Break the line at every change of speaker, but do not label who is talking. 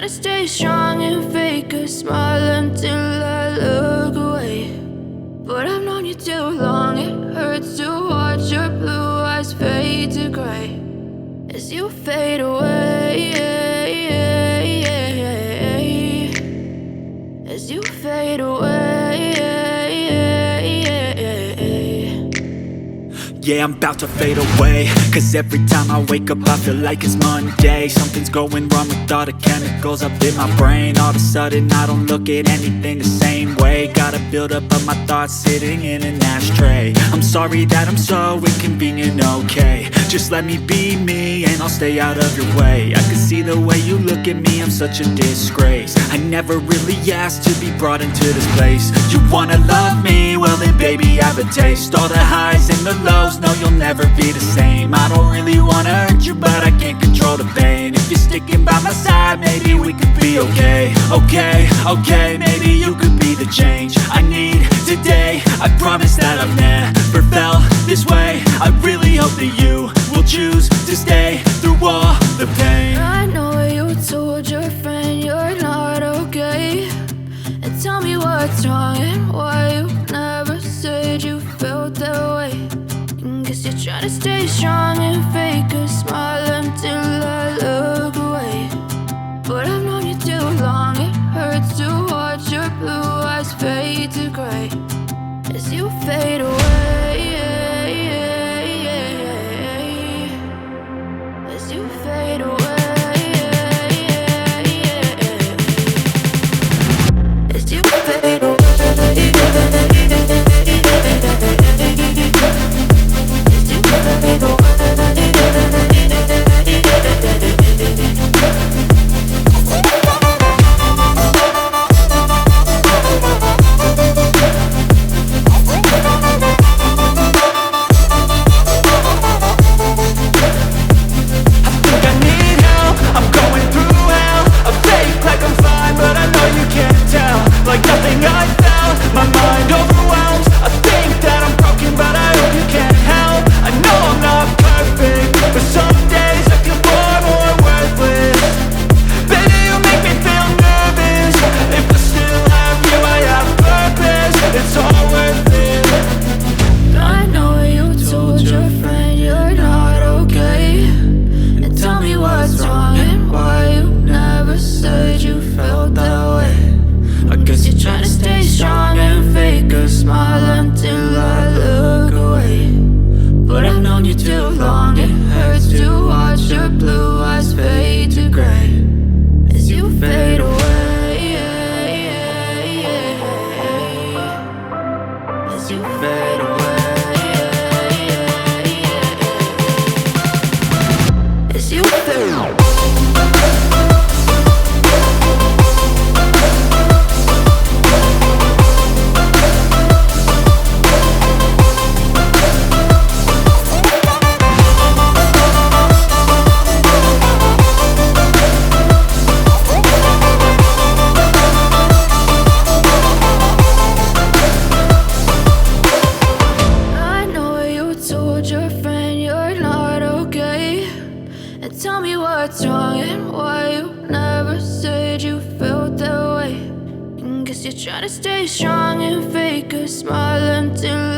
trying to stay strong and fake a smile until I look away. But I've known you too long, it hurts to watch your blue eyes fade to gray as you fade away, as you fade away.
Yeah, I'm about to fade away, cause every time I wake up I feel like it's Monday. Something's going wrong with all the chemicals up in my brain. All of a sudden I don't look at anything the same way. Gotta build up of my thoughts sitting in an ashtray. I'm sorry that I'm so inconvenient, okay. Just let me be me and I'll stay out of your way. I can see the way you look at me, I'm such a disgrace. I never really asked to be brought into this place. You wanna love me? Well then baby I have a taste. All the highs and the lows, no you'll never be the same. I don't really wanna hurt you but I can't control the pain. If you're sticking by my side maybe we could be okay. Okay, maybe you could be the change I need today. I promise that I've never felt this way. I really hope that you will choose to stay through all the pain.
I know you told your friend you're not okay, and tell me what's wrong and why you never said you felt that way. Guess you're trying to stay strong and fake a smile until I look away. But I've known you too long, it hurts to watch your blue eyes fade to gray as you fade away, as you fade away, as you fade away. Tell me what's wrong and why you never said you felt that way. Guess you're trying to stay strong and fake a smile until